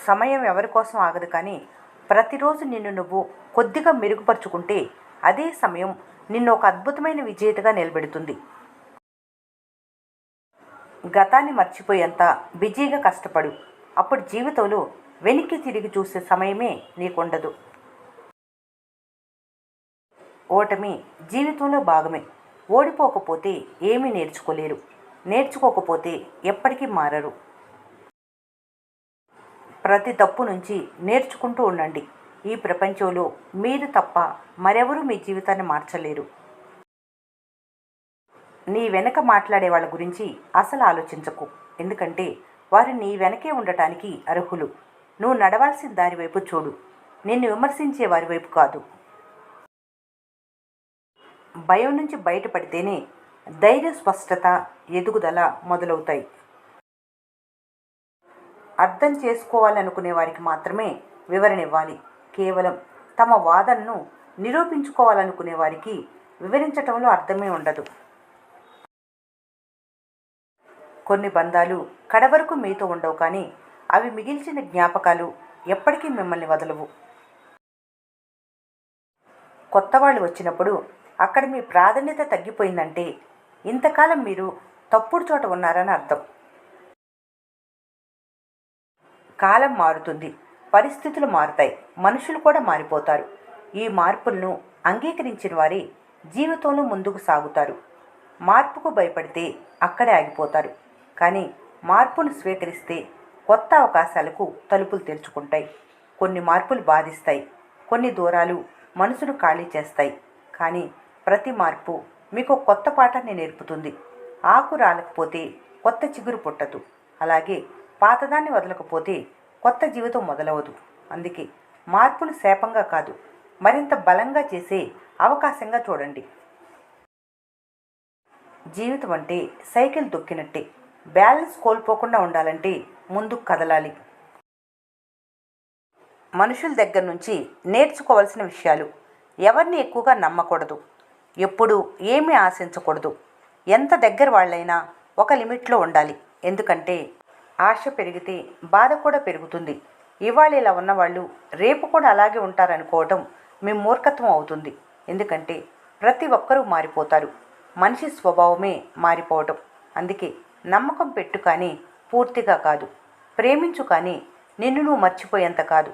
సమయం ఎవరి కోసం ఆగదు, కానీ ప్రతిరోజు నిన్ను నువ్వు కొద్దిగా మెరుగుపరుచుకుంటే అదే సమయం నిన్ను ఒక అద్భుతమైన విజేతగా నిలబెడుతుంది. గతాన్ని మర్చిపోయేంత బిజీగా కష్టపడు. అప్పుడు జీవితంలో వెనక్కి తిరిగి చూసే సమయమే నీకుండదు. ఓటమి జీవితంలో భాగమే. ఓడిపోకపోతే ఏమీ నేర్చుకోలేరు, నేర్చుకోకపోతే ఎప్పటికీ మారరు. ప్రతి తప్పు నుంచి నేర్చుకుంటూ ఉండండి. ఈ ప్రపంచంలో మీరు తప్ప మరెవరూ మీ జీవితాన్ని మార్చలేరు. నీ వెనక మాట్లాడే వాళ్ళ గురించి అసలు ఆలోచించకు, ఎందుకంటే వారు నీ వెనకే ఉండటానికి అర్హులు. నువ్వు నడవాల్సిన దారి వైపు చూడు, నిన్ను విమర్శించే వారి వైపు కాదు. భయం నుంచి బయటపడితేనే ధైర్య, స్పష్టత, ఎదుగుదల మొదలవుతాయి. అర్థం చేసుకోవాలనుకునే వారికి మాత్రమే వివరణ ఇవ్వాలి. కేవలం తమ వాదనను నిరూపించుకోవాలనుకునే వారికి వివరించటంలో అర్థమే ఉండదు. కొన్ని బంధాలు కడవరకు మీతో ఉండవు, కానీ అవి మిగిల్చిన జ్ఞాపకాలు ఎప్పటికీ మిమ్మల్ని వదలవు. కొత్త వాళ్ళు వచ్చినప్పుడు అక్కడ మీ ప్రాధాన్యత తగ్గిపోయిందంటే ఇంతకాలం మీరు తప్పుడు చోట ఉన్నారని అర్థం. కాలం మారుతుంది, పరిస్థితులు మారుతాయి, మనుషులు కూడా మారిపోతారు. ఈ మార్పులను అంగీకరించిన వారే జీవితంలో ముందుకు సాగుతారు. మార్పుకు భయపడితే అక్కడే ఆగిపోతారు, కానీ మార్పును స్వీకరిస్తే కొత్త అవకాశాలకు తలుపులు తెరుచుకుంటాయి. కొన్ని మార్పులు బాధిస్తాయి, కొన్ని దూరాలు మనసును ఖాళీ చేస్తాయి, కానీ ప్రతి మార్పు మీకు కొత్త పాఠాన్ని నేర్పుతుంది. ఆకు రాలకపోతే కొత్త చిగురు పుట్టదు, అలాగే పాతదాన్ని వదలకపోతే కొత్త జీవితం మొదలవదు. అందుకే మార్పును శాపంగా కాదు, మరింత బలంగా చేసే అవకాశంగా చూడండి. జీవితం అంటే సైకిల్ తొక్కినట్టే. బ్యాలెన్స్ కోల్పోకుండా ఉండాలంటే ముందుకు కదలాలి. మనుషుల దగ్గర నుంచి నేర్చుకోవాల్సిన విషయాలు: ఎవరిని ఎక్కువగా నమ్మకూడదు, ఎప్పుడు ఏమీ ఆశించకూడదు. ఎంత దగ్గర వాళ్ళైనా ఒక లిమిట్లో ఉండాలి, ఎందుకంటే ఆశ పెరిగితే బాధ కూడా పెరుగుతుంది. ఇవాళ ఇలా ఉన్నవాళ్ళు రేపు కూడా అలాగే ఉంటారనుకోవటం మీ మూర్ఖత్వం అవుతుంది, ఎందుకంటే ప్రతి ఒక్కరూ మారిపోతారు. మనిషి స్వభావమే మారిపోవటం. అందుకే నమ్మకం పెట్టు, కానీ పూర్తిగా కాదు. ప్రేమించు, కానీ నిన్ను నువ్వు మర్చిపోయేంత కాదు.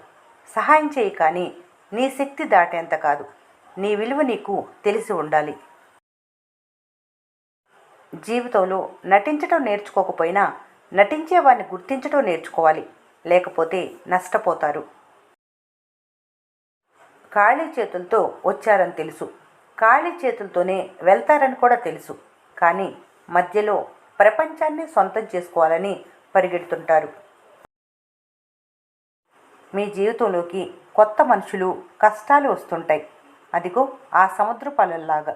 సహాయం చేయి, కానీ నీ శక్తి దాటేంత కాదు. నీ విలువ నీకు తెలిసి ఉండాలి. జీవితంలో నటించడం నేర్చుకోకపోయినా నటించే వారిని గుర్తించడం నేర్చుకోవాలి, లేకపోతే నష్టపోతారు. ఖాళీ చేతులతో వచ్చారని తెలుసు, ఖాళీ చేతులతోనే వెళ్తారని కూడా తెలుసు, కానీ మధ్యలో ప్రపంచాన్ని సొంతం చేసుకోవాలని పరిగెడుతుంటారు. మీ జీవితంలోకి కొత్త మనుషులు, కష్టాలు వస్తుంటాయి. అదిగో ఆ సముద్రపు అలల్లాగా.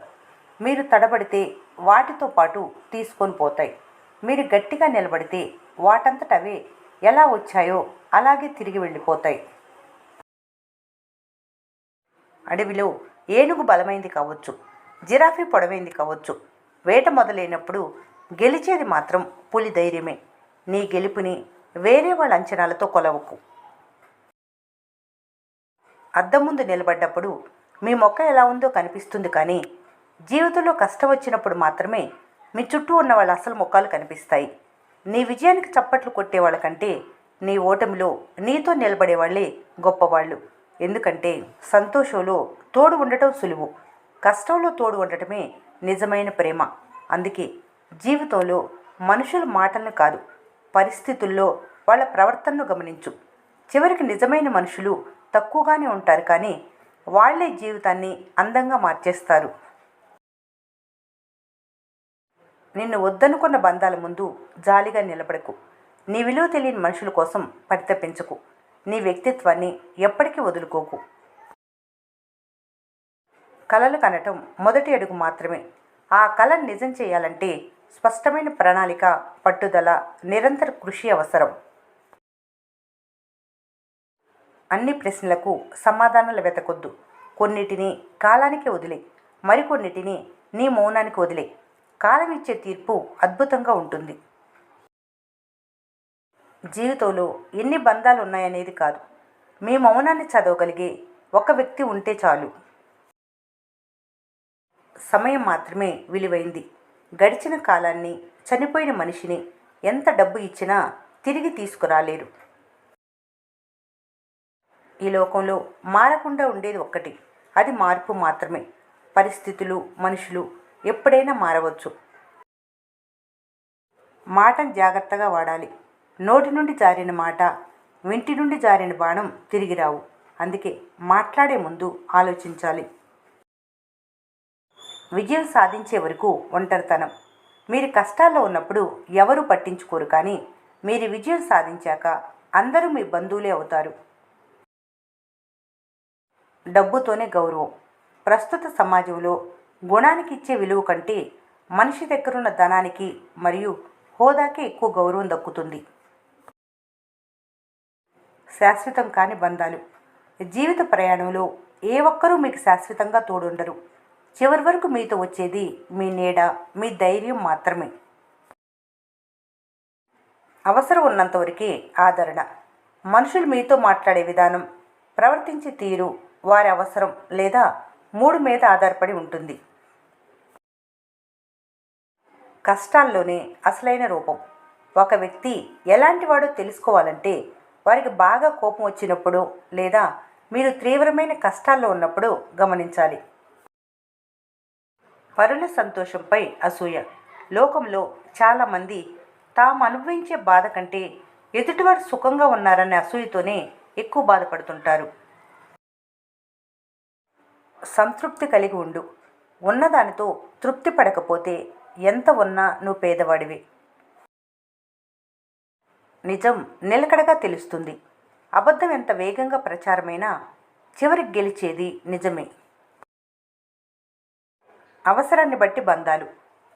మీరు తడబడితే వాటితో పాటు తీసుకొని పోతాయి. మీరు గట్టిగా నిలబడితే వాటంతటవే ఎలా వచ్చాయో అలాగే తిరిగి వెళ్ళిపోతాయి. అడవిలో ఏనుగు బలమైంది కావచ్చు, జిరాఫీ పొడవైంది కావచ్చు. వేట మొదలైనప్పుడు గెలిచేది మాత్రం పులి ధైర్యమే. నీ గెలుపుని వేరే వాళ్ళ అంచనాలతో కొలవకు. అద్దం ముందు నిలబడ్డప్పుడు మీ మొక్క ఎలా ఉందో కనిపిస్తుంది, కానీ జీవితంలో కష్టం వచ్చినప్పుడు మాత్రమే మీ చుట్టూ ఉన్న వాళ్ళ అసలు ముఖాలు కనిపిస్తాయి. నీ విజయానికి చప్పట్లు కొట్టేవాళ్ళ కంటే నీ ఓటమిలో నీతో నిలబడే వాళ్ళే గొప్పవాళ్ళు. ఎందుకంటే సంతోషంలో తోడు ఉండటం సులువు, కష్టంలో తోడు ఉండటమే నిజమైన ప్రేమ. అందుకే జీవితంలో మనుషుల మాటలను కాదు, పరిస్థితుల్లో వాళ్ళ ప్రవర్తనను గమనించు. చివరికి నిజమైన మనుషులు తక్కువగానే ఉంటారు, కానీ వాళ్లే జీవితాన్ని అందంగా మార్చేస్తారు. నిన్ను వద్దనుకున్న బంధాల ముందు జాలిగా నిలబడకు. నీ విలువ తెలియని మనుషుల కోసం పరితపించకు. నీ వ్యక్తిత్వాన్ని ఎప్పటికీ వదులుకోకు. కలలు కనటం మొదటి అడుగు మాత్రమే. ఆ కళను నిజం చేయాలంటే స్పష్టమైన ప్రణాళిక, పట్టుదల, నిరంతర కృషి అవసరం. అన్ని ప్రశ్నలకు సమాధానాలు వెతకొద్దు. కొన్నిటిని కాలానికి వదిలే, మరికొన్నిటిని నీ మౌనానికి వదిలే. కాలం ఇచ్చే తీర్పు అద్భుతంగా ఉంటుంది. జీవితంలో ఎన్ని బంధాలు ఉన్నాయనేది కాదు, మీ మౌనాన్ని చదవగలిగే ఒక వ్యక్తి ఉంటే చాలు. సమయం మాత్రమే విలువైంది. గడిచిన కాలాన్ని, చనిపోయిన మనిషిని ఎంత డబ్బు ఇచ్చినా తిరిగి తీసుకురాలేరు. ఈ లోకంలో మారకుండా ఉండేది ఒక్కటి, అది మార్పు మాత్రమే. పరిస్థితులు, మనుషులు ఎప్పుడైనా మారవచ్చు. మాటను జాగ్రత్తగా వాడాలి. నోటి నుండి జారిన మాట, వింటి నుండి జారిన బాణం తిరిగి రావు. అందుకే మాట్లాడే ముందు ఆలోచించాలి. విజయం సాధించే వరకు ఒంటరితనం. మీరు కష్టాల్లో ఉన్నప్పుడు ఎవరూ పట్టించుకోరు, కానీ మీరు విజయం సాధించాక అందరూ మీ బంధువులే అవుతారు. డబ్బుతోనే గౌరవం. ప్రస్తుత సమాజంలో గుణానికి ఇచ్చే విలువ కంటే మనిషి దగ్గరున్న ధనానికి మరియు హోదాకే ఎక్కువ గౌరవం దక్కుతుంది. శాశ్వతం కాని బంధాలు. జీవిత ప్రయాణంలో ఏ ఒక్కరూ మీకు శాశ్వతంగా తోడుండరు. చివరి వరకు మీతో వచ్చేది మీ నీడ, మీ ధైర్యం మాత్రమే. అవసరం ఉన్నంతవరకే ఆదరణ. మనుషులు మీతో మాట్లాడే విధానం, ప్రవర్తించే తీరు వారి అవసరం లేదా మూడు మీద ఆధారపడి ఉంటుంది. కష్టాల్లోనే అసలైన రూపం. ఒక వ్యక్తి ఎలాంటి వాడో తెలుసుకోవాలంటే వారికి బాగా కోపం వచ్చినప్పుడు లేదా మీరు తీవ్రమైన కష్టాల్లో ఉన్నప్పుడు గమనించాలి. పరుల సంతోషంపై అసూయ. లోకంలో చాలామంది తాము అనుభవించే బాధ కంటే ఎదుటివారు సుఖంగా ఉన్నారనే అసూయతోనే ఎక్కువ బాధపడుతుంటారు. సంతృప్తి కలిగి ఉండు. ఉన్నదానితో తృప్తి పడకపోతే ఎంత ఉన్నా నువ్వు పేదవాడివి. నిజం నిలకడగా తెలుస్తుంది. అబద్ధం ఎంత వేగంగా ప్రచారమైనా చివరికి గెలిచేది నిజమే. అవసరాన్ని బట్టి బంధాలు.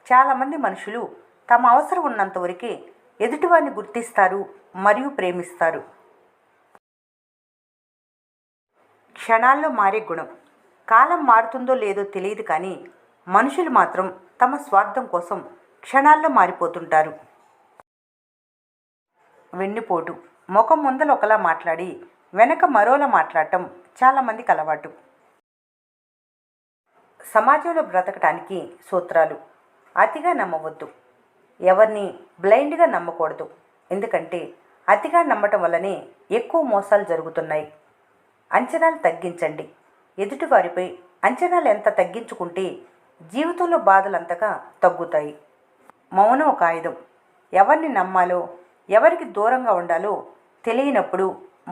చాలామంది మనుషులు తమ అవసరం ఉన్నంత వరకే ఎదుటివారిని గుర్తిస్తారు మరియు ప్రేమిస్తారు. క్షణాల్లో మారే గుణం. కాలం మారుతుందో లేదో తెలియదు, కానీ మనుషులు మాత్రం తమ స్వార్థం కోసం క్షణాల్లో మారిపోతుంటారు. వెన్నుపోటు. ముఖం ముందల ఒకలా మాట్లాడి వెనక మరోలా మాట్లాడటం చాలామందికి అలవాటు. సమాజంలో బ్రతకటానికి సూత్రాలు. అతిగా నమ్మవద్దు. ఎవరిని బ్లైండ్గా నమ్మకూడదు, ఎందుకంటే అతిగా నమ్మటం వల్లనే ఎక్కువ మోసాలు జరుగుతున్నాయి. అంచనాలు తగ్గించండి. ఎదుటివారిపై అంచనాలు ఎంత తగ్గించుకుంటే జీవితంలో బాధలంతగా తగ్గుతాయి. మౌనం ఒక ఆయుధం. ఎవరిని నమ్మాలో, ఎవరికి దూరంగా ఉండాలో తెలియనప్పుడు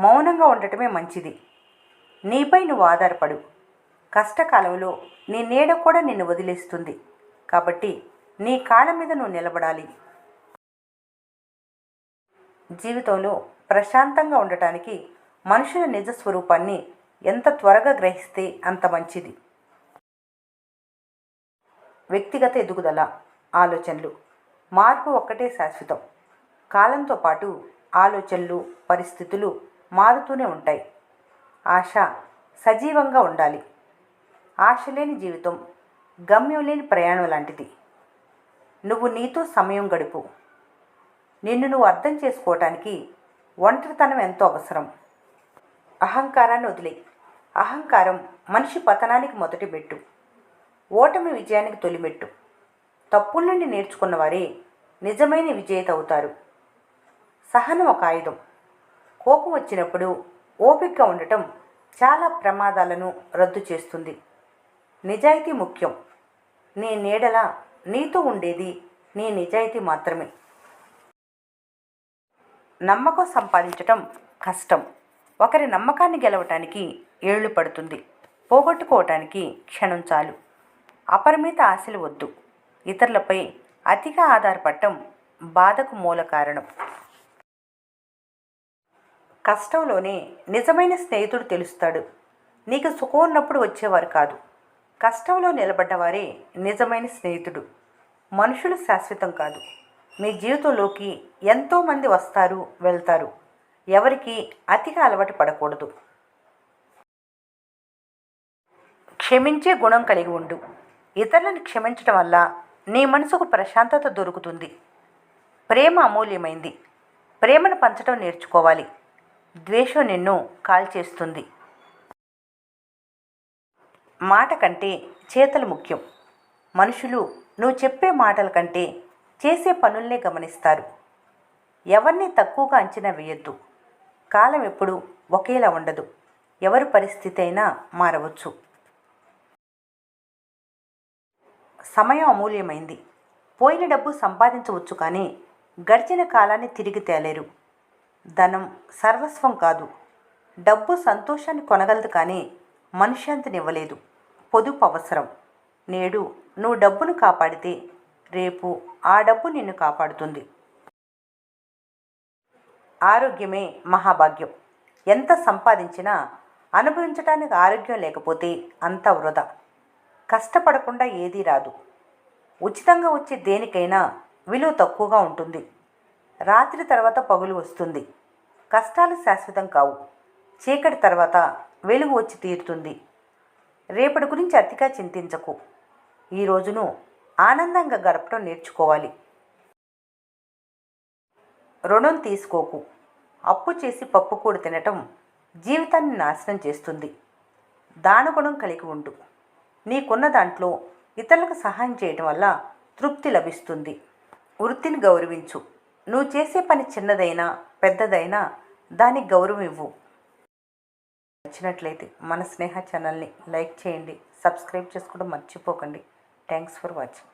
మౌనంగా ఉండటమే మంచిది. నీపై నువ్వు ఆధారపడు. కష్టకాలంలో నీ నీడ కూడా నిన్ను వదిలేస్తుంది, కాబట్టి నీ కాళ్ళ మీద నువ్వు నిలబడాలి. జీవితంలో ప్రశాంతంగా ఉండటానికి మనుషుల నిజ స్వరూపాన్ని ఎంత త్వరగా గ్రహిస్తే అంత మంచిది. వ్యక్తిగత ఎదుగుదల. ఆలోచనలు. మార్పు ఒక్కటే శాశ్వతం. కాలంతో పాటు ఆలోచనలు, పరిస్థితులు మారుతూనే ఉంటాయి. ఆశ సజీవంగా ఉండాలి. ఆశ లేని జీవితం గమ్యం లేని ప్రయాణం లాంటిది. నువ్వు నీతో సమయం గడుపు. నిన్ను నువ్వు అర్థం చేసుకోవటానికి ఒంటరితనం ఎంతో అవసరం. అహంకారాన్ని వదిలే. అహంకారం మనిషి పతనానికి మొదటి మెట్టు, ఓటమి విజయానికి తొలిమెట్టు. తప్పుల నుండి నేర్చుకున్న వారే నిజమైన విజేత అవుతారు. సహనం ఒక ఆయుధం. కోపం వచ్చినప్పుడు ఓపికగా ఉండటం చాలా ప్రమాదాలను రద్దు చేస్తుంది. నిజాయితీ ముఖ్యం. నీ నీడలా నీతో ఉండేది నీ నిజాయితీ మాత్రమే. నమ్మకం సంపాదించటం కష్టం. ఒకరి నమ్మకాన్ని గెలవటానికి ఏళ్లు పడుతుంది, పోగొట్టుకోవటానికి క్షణం చాలు. అపరిమిత ఆశలు వద్దు. ఇతరులపై అతిగా ఆధారపడటం బాధకు మూల కారణం. కష్టంలోనే నిజమైన స్నేహితుడు తెలుస్తాడు. నీకు సుఖం ఉన్నప్పుడు వచ్చేవారు కాదు, కష్టంలో నిలబడ్డవారే నిజమైన స్నేహితుడు. మనుషులు శాశ్వతం కాదు. మీ జీవితంలోకి ఎంతోమంది వస్తారు, వెళ్తారు. ఎవరికి అతిగా అలవాటు పడకూడదు. క్షమించే గుణం కలిగి ఉండు. ఇతరులను క్షమించడం వల్ల నీ మనసుకు ప్రశాంతత దొరుకుతుంది. ప్రేమ అమూల్యమైంది. ప్రేమను పంచడం నేర్చుకోవాలి. ద్వేషం నిన్ను కాల్చేస్తుంది. మాట కంటే చేతలు ముఖ్యం. మనుషులు నువ్వు చెప్పే మాటల కంటే చేసే పనుల్నే గమనిస్తారు. ఎవరిని తక్కువగా అంచనా వేయొద్దు. కాలం ఎప్పుడు ఒకేలా ఉండదు. ఎవరి పరిస్థితి అయినా మారవచ్చు. సమయం అమూల్యమైంది. పోయిన డబ్బు సంపాదించవచ్చు కానీ గడిచిన కాలాన్ని తిరిగి తేలేరు. ధనం సర్వస్వం కాదు. డబ్బు సంతోషాన్ని కొనగలదు కానీ మనశ్శాంతినివ్వలేదు. పొదుపు అవసరం. నేడు నువ్వు డబ్బును కాపాడితే రేపు ఆ డబ్బు నిన్ను కాపాడుతుంది. ఆరోగ్యమే మహాభాగ్యం. ఎంత సంపాదించినా అనుభవించడానికి ఆరోగ్యం లేకపోతే అంతా వృధా. కష్టపడకుండా ఏదీ రాదు. ఉచితంగా వచ్చే దేనికైనా విలువ తక్కువగా ఉంటుంది. రాత్రి తర్వాత పగులు వస్తుంది. కష్టాలు శాశ్వతం కావు. చీకటి తర్వాత వెలుగు వచ్చి తీరుతుంది. రేపటి గురించి అతిగా చింతించకు. ఈ రోజును ఆనందంగా గడపడం నేర్చుకోవాలి. రుణం తీసుకోకు. అప్పు చేసి పప్పుకూడు తినటం జీవితాన్ని నాశనం చేస్తుంది. దానగుణం కలిగి ఉండు. నీకున్న దాంట్లో ఇతరులకు సహాయం చేయడం వల్ల తృప్తి లభిస్తుంది. వృత్తిని గౌరవించు. నువ్వు చేసే పని చిన్నదైనా పెద్దదైనా దానికి గౌరవం ఇవ్వు. నచ్చినట్లయితే మన స్నేహ ఛానల్ని లైక్ చేయండి. సబ్స్క్రైబ్ చేసుకోవడం మర్చిపోకండి. Thanks for watching.